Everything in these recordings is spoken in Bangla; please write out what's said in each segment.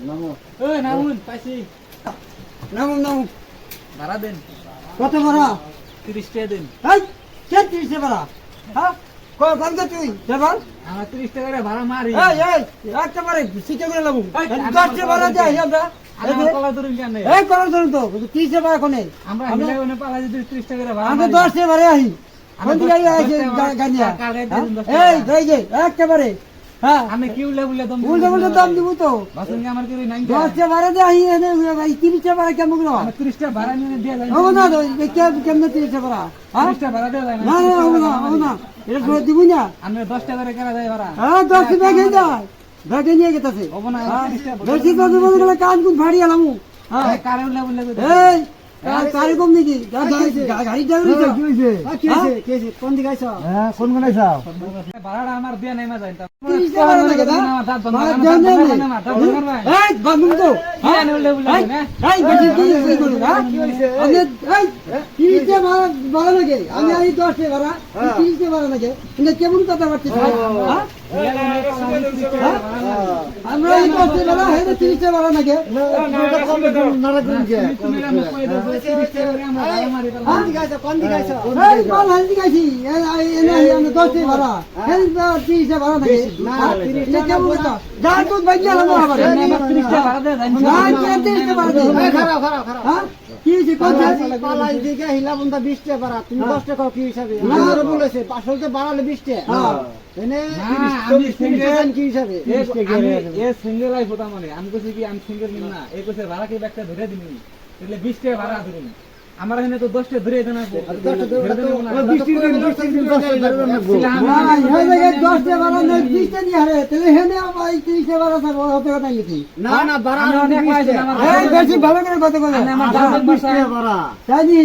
নামো। ওই নামুন পাইছি নামো নামো। ভাড়া দেন কত ভাড়া? 30 টাকা দেন এই কে 30 ভাড়া? হ্যাঁ কই বন্ধ তুই দেবাল। আমার 30 টাকা করে ভাড়া মারি এই একটা বারে সিটে করে লাবু। এই, 10 ভাড়া দেই আমরা। আমার কলা ধরুন কেন এই করন ধরুন তো 30 ভাড়া কোনে? আমরা হিলা কোনে পালা যদি 30 টাকা করে ভাড়া আমরা মারি 10 ভাড়া আই। কোন দিকে আছে গানিয়া? এই দেই যে একটা বারে। হ্যাঁ আমি কি উল্লে উল্লে দম উল্টা উল্টা দাম দিব তো। বাসন আমার কি নাই 10 ভাড়া দে আই এনে ভাই 30 ভাড়া কেমন গো? আমি 30 টাকা ভাড়া নিয়ে দিয়ে যাই ও না কেমনে 30 ভাড়া? হ্যাঁ 30 টাকা ভাড়া দিয়ে যায় না না এটা ধরে দিব না। আমি 10 টাকা করে কেনা যায় ভাড়া হ্যাঁ 10 ব্যাগে যায় ব্যাগে নিয়ে গেছে হবো না 30 টাকা বেশি কথা বলতে গেলে কান কুন ফাড়ি আলামু। হ্যাঁ কারে উল্লে উল্লে এই কারে কম নাকি গাড়ি ড্রাইভার কি হইছে? কি হইছে কোন দিকে আইছো? হ্যাঁ কোন কোন আইছাও? ভাড়াটা আমার দিয়ে নেমা যায় তা 30 টাকা ভাড়া লাগে না? আমার দাঁত বন্ধ ভাড়া আমার দেন দাঁত না বন্ধ আমার দাঁত বন্ধ ভাই এই বামুন তো কি আনে উল্লে উল্লে না এই বেশি কি করু না কি হইছে? আমি এই 30 টাকা ভাড়া লাগে আমি আই 10 টাকা ভাড়া 30 টাকা ভাড়া লাগে কিন্তু কেমন কথা বলছিস হ্যাঁ আমরা এই 10 টাকা ভাড়া হে 30 টাকা ভাড়া লাগে তুমি আমি কই দাও 30 টাকা করে আমরা ভাড়া মারি কোন দিকে আইছো কোন দিকে আইছো? এই মাল হালদি গাইছি এনে আমি 10 টাকা ভাড়া হে 30 টাকা ভাড়া লাগে না, 30 এটা কেমন কথা যার তো বাইজা লাগো আবার আমার 30 টাকা ভাড়া দিয়ে যাই না কে 30 টাকা ভাড়া দে খারাপ হ্যাঁ কি হইছে কোন পালাই দিকে হিলা বন্ধা 20 টাকা ভাড়া তুমি 10 টাকা কি হিসাবে না বলেছে আসলে বাড়ালে 20 টাকা হ্যাঁ এনে আমি সিঙ্গেল কি হিসাবে এ সিঙ্গেল লাইফ হতাম মানে আমি কইছি কি আমি সিঙ্গেল নিম না এই কইছে ভাড়া কি ব্যাগটা ধরে দিবি তাহলে 20 টাকা ভাড়া ধরুন আমার এখানে তো 10 টাকা ধরে দেন না 20 না এই জায়গায় 10 টাকা ভাড়া নেই 20 টাকা দিয়ে হারে তাহলে হেনে ভাই 30 টাকা ভাড়া স্যার হতে কথা নাকি না না বাড়া আমি অনেক পাইছি আমার এই বেশি ভালো করে কথা বলে আমার দাদা বাসা জানি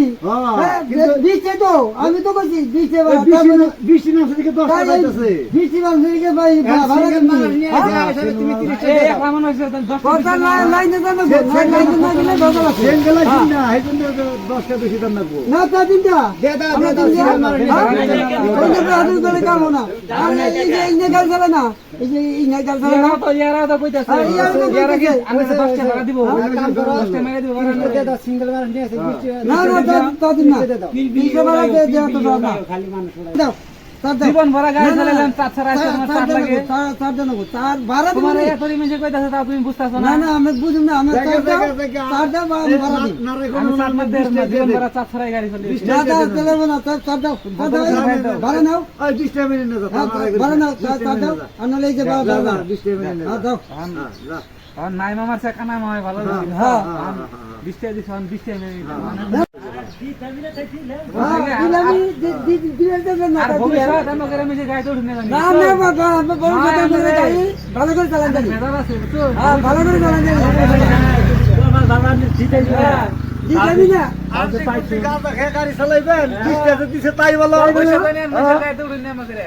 20 টাকা তো আমি তো কইছি 20 টাকা ভাড়া 20 না থেকে 10 টাকা পাইতেছে 20 টাকা থেকে ভাই ভাড়া তুমি 30 এই এক লামান হইছে 10 কথা লাইনে জানো লাইনে না গেলে ভালো আছে সেঙ্গেল আইছি না এই জন্য 10 টাকা বেশি দাম লাগবো না তা দিনটা দে দাও দে দাও সিঙ্গেল মারি এই যে গাল চালা না এই যে এই গাল চালা না ইয়ারা তো কইতাছে ইয়ারা কি আমি 10 টাকা ভাড়া দিব 10 টাকা মেরে দিব ভাড়া দে দাও সিঙ্গেল মারি নিয়ে 20 টাকা না তা দিন না বিশ ভাড়া দে তো না খালি মানুষ দাও তার দাও জীবন ভরা গাড়ি চালালাম চার ছাড়া আছে আমার চার লাগে তার জন্য তার ভাড়া তোমার দিবি এত রিমেন্স কইতাছে তা তুমি বুঝতাছ না না না আমি বুঝুম না আমি তার দাও ভাড়া দিই আমি চার মধ্যে জীবন ভরা চার ছাড়াই গাড়ি চালাই না দাও চলে না তার দাও ভাড়া নাও ওই 20 টাকা মেরে নিয়ে যাও ভাড়া নাও তার দাও আনলে এই যে ভাড়া 20 টাকা মেরে নিয়ে দাও আর নাই মামার সে কানা মামাই ভালো লাগে হ্যাঁ 20 টাকা দিছ 20 টাকা মেরে দিলাম আমি দিলে না আর ভবিষ্যৎ আমি করে আমি যে গাড়ি তো উঠনে জানি না না বাবা আমি বড় কথা বলে যাই ভালো করে চালান জানি মেজাজ আছে বুঝছো হ্যাঁ ভালো করে চালান জানি তোমার বাবা জিতে দিবে দিবি না আজ পাইছি গাড়ি খেয়ে গাড়ি চালাইবেন 20 টাকা দিছে তাই বলো পয়সা দেন আমি গাড়ি তো উঠনে আমাদের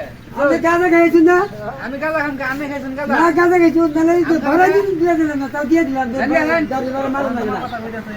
আমি গাজা খাইছি না আমি গালা খান আমি খাইছেন গালা না গাজা খাইছি তাহলে ভাড়া দিয়ে দিলাম না তাও দিয়ে দিলাম গাড়ি ভাড়া মারুন না কথা কইতাছে